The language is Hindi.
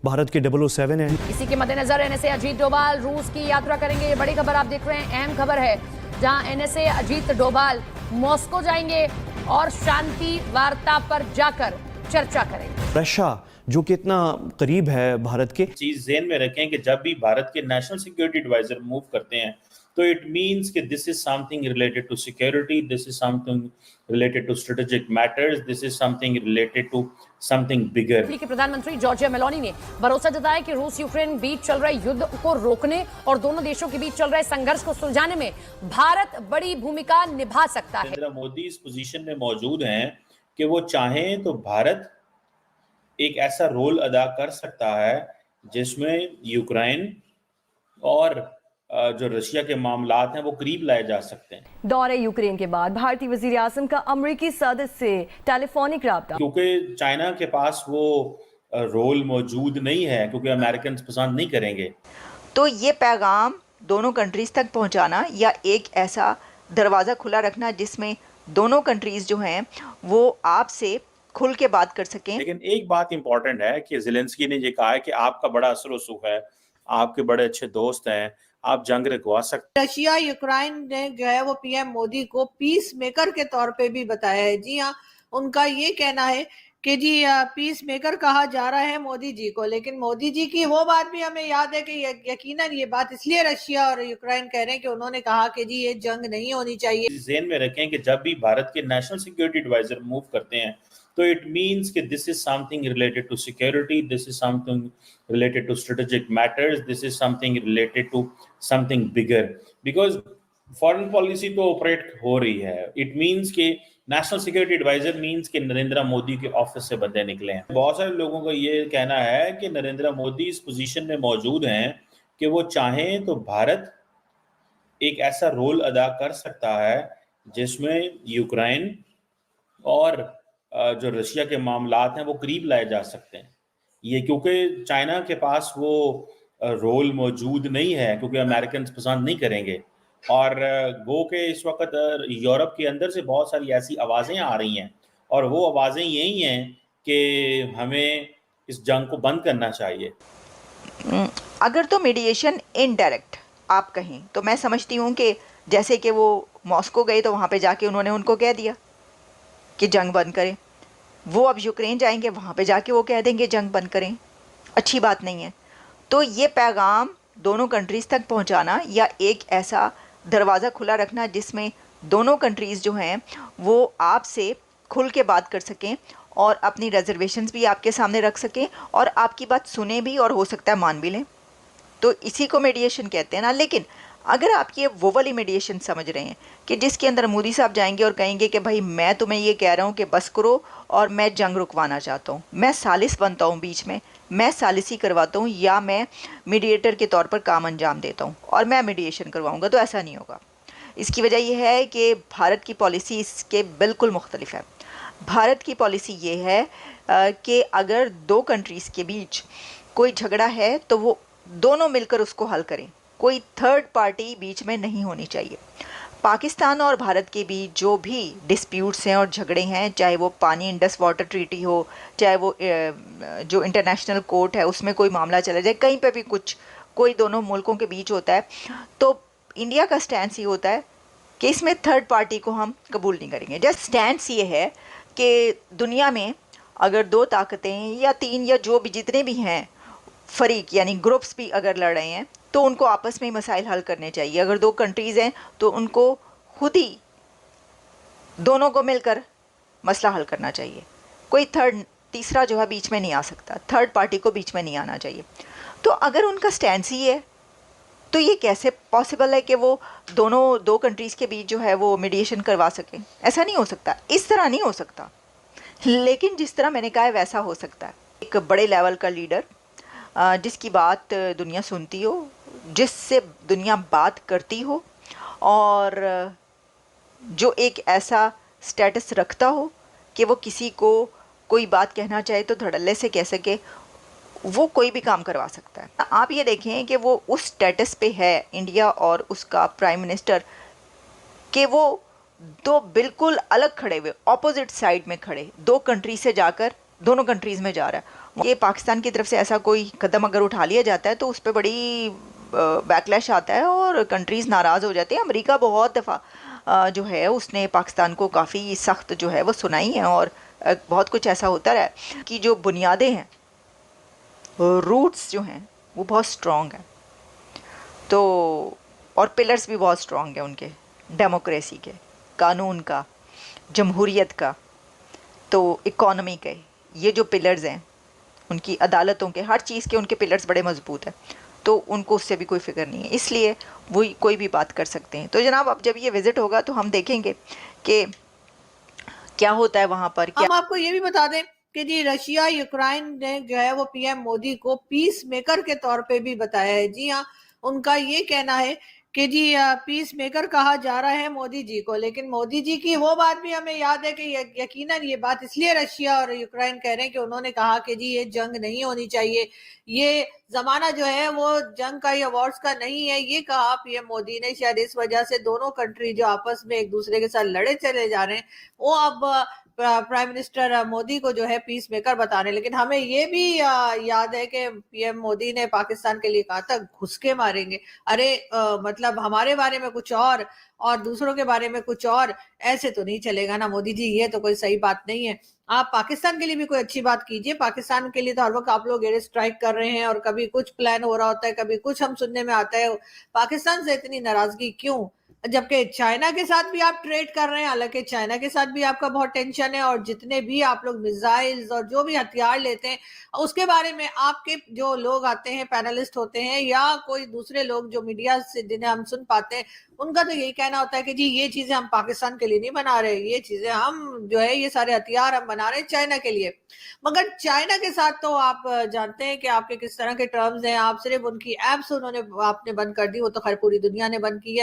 भारत के 007 हैं। इसी के मद्देनजर एनएसए अजीत डोभाल रूस की यात्रा करेंगे। ये बड़ी खबर आप देख रहे हैं, अहम खबर है, जहां एनएसए अजीत डोभाल मॉस्को जाएंगे और शांति वार्ता पर जाकर चर्चा करेंगे। रशिया जो कि इतना करीब है भारत के, चीज ज़हन में रखें कि जब भी भारत के नेशनल सिक्योरिटी एडवाइजर मूव करते हैं तो इट मींस कि this is something related to security, this is something related to strategic matters, this is something related to something bigger. Italy के प्रधानमंत्री जॉर्जिया मेलोनी ने भरोसा जताया कि रूस यूक्रेन बीच चल रहे युद्ध को रोकने और दोनों देशों के बीच चल रहे संघर्ष को सुलझाने में भारत बड़ी भूमिका निभा सकता है। नरेंद्र मोदी इस पोजीशन में मौजूद हैं कि वो चाहें तो भारत एक ऐसा रोल अदा कर सकता है जिसमें यूक्रेन और जो रशिया के मामलात हैं वो करीब लाए जा सकते हैं। दौरे यूक्रेन के बाद भारतीय वजीर आज़म का अमरीकी सदर से टेलीफोनिक राब्ता, क्योंकि चाइना के पास वो रोल मौजूद नहीं है, क्योंकि अमेरिकन पसंद नहीं करेंगे। तो ये पैगाम दोनों कंट्रीज तक पहुंचाना या एक ऐसा दरवाज़ा खुला रखना जिसमें दोनों कंट्रीज जो हैं वो आपसे खुल के बात कर सकें। लेकिन एक बात इंपॉर्टेंट है कि ज़ेलेंस्की ने ये कहा है कि आपका बड़ा असर वसूख है, आपके बड़े अच्छे दोस्त हैं, आप जंग रुकवा सकते। रशिया यूक्रेन ने जो है वो पीएम मोदी को पीस मेकर के तौर पे भी बताया है। जी हाँ, उनका ये कहना है कि जी पीस मेकर कहा जा रहा है मोदी जी को, लेकिन मोदी जी की वो बात भी हमें याद है कि यकीनन ये बात इसलिए रशिया और यूक्रेन कह रहे हैं कि उन्होंने कहा कि जी ये जंग नहीं होनी चाहिए। ज़हन में रखें कि जब भी भारत के नेशनल सिक्योरिटी एडवाइजर मूव करते हैं तो इट मींस कि this is something related to security, this is something related to strategic matters, this is something related to something bigger, because foreign policy तो ऑपरेट हो रही है। इट मींस कि नेशनल सिक्योरिटी एडवाइजर मींस कि नरेंद्र मोदी के ऑफिस से बंदे निकले हैं। बहुत सारे लोगों का ये कहना है कि नरेंद्र मोदी इस पोजीशन में मौजूद हैं कि वो चाहें तो भारत एक ऐसा रोल अदा कर सकता है जिसमें यूक्रेन और जो रशिया के मामलात हैं वो करीब लाए जा सकते हैं। ये क्योंकि चाइना के पास वो रोल मौजूद नहीं है, क्योंकि अमेरिकन पसंद नहीं करेंगे। और गो के इस वक्त यूरोप के अंदर से बहुत सारी ऐसी आवाज़ें आ रही हैं और वो आवाज़ें यही हैं कि हमें इस जंग को बंद करना चाहिए। अगर तो मीडिएशन इनडायरेक्ट आप कहें तो मैं समझती हूँ कि जैसे कि वो मॉस्को गए तो वहाँ पे जाके उन्होंने उनको कह दिया कि जंग बंद करें, वो अब यूक्रेन जाएंगे वहाँ पे जाके वो कह देंगे जंग बंद करें, अच्छी बात नहीं है। तो ये पैगाम दोनों कंट्रीज़ तक पहुँचाना या एक ऐसा दरवाज़ा खुला रखना जिसमें दोनों कंट्रीज़ जो हैं वो आपसे खुल के बात कर सकें और अपनी रिजर्वेशंस भी आपके सामने रख सकें और आपकी बात सुने भी और हो सकता है मान भी लें, तो इसी को मीडिएशन कहते हैं ना। लेकिन अगर आप ये वो वाली मीडिएशन समझ रहे हैं कि जिसके अंदर मोदी साहब जाएंगे और कहेंगे कि भाई मैं तुम्हें ये कह रहा हूँ कि बस करो और मैं जंग रुकवाना चाहता हूँ, मैं सालिस बनता हूँ बीच में, मैं सालिसी करवाता हूँ या मैं मीडिएटर के तौर पर काम अंजाम देता हूँ और मैं मीडिएशन करवाऊँगा, तो ऐसा नहीं होगा। इसकी वजह यह है कि भारत की पॉलिसी इसके बिल्कुल मुख्तलिफ है। भारत की पॉलिसी ये है कि अगर दो कंट्रीज़ के बीच कोई झगड़ा है तो वो दोनों मिलकर उसको हल करें, कोई थर्ड पार्टी बीच में नहीं होनी चाहिए। पाकिस्तान और भारत के बीच जो भी डिस्प्यूट्स हैं और झगड़े हैं, चाहे वो पानी इंडस वाटर ट्रीटी हो, चाहे वो जो इंटरनेशनल कोर्ट है उसमें कोई मामला चला जाए, कहीं पे भी कुछ कोई दोनों मुल्कों के बीच होता है, तो इंडिया का स्टैंड ये होता है कि इसमें थर्ड पार्टी को हम कबूल नहीं करेंगे। जस्ट स्टैंड ये है कि दुनिया में अगर दो ताकतें या तीन या जो भी जितने भी हैं फरीक यानी ग्रुप्स भी अगर लड़ रहे हैं तो उनको आपस में ही मसाइल हल करने चाहिए। अगर दो कंट्रीज़ हैं तो उनको खुद ही दोनों को मिलकर मसला हल करना चाहिए, कोई तीसरा जो है बीच में नहीं आ सकता, थर्ड पार्टी को बीच में नहीं आना चाहिए। तो अगर उनका स्टैंड ही है तो ये कैसे पॉसिबल है कि वो दो कंट्रीज़ के बीच जो है वो मीडिएशन करवा सकें? ऐसा नहीं हो सकता, इस तरह नहीं हो सकता। लेकिन जिस तरह मैंने कहा है वैसा हो सकता है। एक बड़े लेवल का लीडर जिसकी बात दुनिया सुनती हो, जिससे दुनिया बात करती हो और जो एक ऐसा स्टेटस रखता हो कि वो किसी को कोई बात कहना चाहे तो धड़ल्ले से कह सके, वो कोई भी काम करवा सकता है। आप ये देखें कि वो उस स्टेटस पे है इंडिया और उसका प्राइम मिनिस्टर कि वो दो बिल्कुल अलग खड़े हुए, ऑपोजिट साइड में खड़े, दो कंट्री से जाकर दोनों कंट्रीज़ में जा रहा है ये पाकिस्तान की तरफ से ऐसा कोई कदम अगर उठा लिया जाता है तो उस पर बड़ी बैकलैश आता है और कंट्रीज़ नाराज़ हो जाती हैं। अमेरिका बहुत दफ़ा जो है उसने पाकिस्तान को काफ़ी सख्त जो है वो सुनाई है और बहुत कुछ ऐसा होता रहा है कि जो बुनियादें हैं, रूट्स जो हैं वो बहुत स्ट्रॉन्ग हैं, तो और पिलर्स भी बहुत स्ट्रॉन्ग हैं उनके, डेमोक्रेसी के, कानून का, जमहूरियत का, तो इकॉनमी के, ये जो पिलर्स हैं उनकी, अदालतों के, हर चीज़ के उनके पिलर्स बड़े मजबूत हैं, तो उनको उससे भी कोई फिक्र नहीं है, इसलिए वो कोई भी बात कर सकते हैं। तो जनाब अब जब ये विज़िट होगा तो हम देखेंगे कि क्या होता है वहाँ पर। हम आपको ये भी बता दें कि जी रशिया यूक्रेन ने जो है वो पीएम मोदी को पीस मेकर के तौर पे भी बताया है। जी हाँ, उनका ये कहना है कि जी पीस मेकर कहा जा रहा है मोदी जी को, लेकिन मोदी जी की वो बात भी हमें याद है कि यकीनन ये बात इसलिए रशिया और यूक्रेन कह रहे हैं कि उन्होंने कहा कि जी ये जंग नहीं होनी चाहिए, ये जमाना जो है वो जंग का या वॉर्स का नहीं है, ये कहा पीएम मोदी ने। शायद इस वजह से दोनों कंट्री जो आपस में एक दूसरे के साथ लड़े चले जा रहे हैं वो अब प्राइम मिनिस्टर मोदी को जो है पीस मेकर बता रहे हैं। लेकिन हमें ये भी याद है कि पीएम मोदी ने पाकिस्तान के लिए कहा था घुस के मारेंगे। अरे मतलब हमारे बारे में कुछ और दूसरों के बारे में कुछ और, ऐसे तो नहीं चलेगा ना मोदी जी, ये तो कोई सही बात नहीं है। आप पाकिस्तान के लिए भी कोई अच्छी बात कीजिए। पाकिस्तान के लिए तो हर वक्त आप लोग एयर स्ट्राइक कर रहे हैं और कभी कुछ प्लान हो रहा होता है, कभी कुछ हम सुनने में आता है। पाकिस्तान से इतनी नाराजगी क्यों, जबकि चाइना के साथ भी आप ट्रेड कर रहे हैं, हालांकि चाइना के साथ भी आपका बहुत टेंशन है, और जितने भी आप लोग मिसाइल्स और जो भी हथियार लेते हैं उसके बारे में आपके जो लोग आते हैं, पैनलिस्ट होते हैं या कोई दूसरे लोग जो मीडिया से जिन्हें हम सुन पाते हैं, उनका तो यही कहना होता है कि जी ये चीजें हम पाकिस्तान के लिए नहीं बना रहे, ये चीजें हम जो है ये सारे हथियार हम बना रहे हैं चाइना के लिए। मगर चाइना के साथ तो आप जानते हैं कि आपके किस तरह के टर्म्स हैं। आप सिर्फ उनकी एप्स आपने बंद कर दी, वो तो खैर पूरी दुनिया ने बंद की है,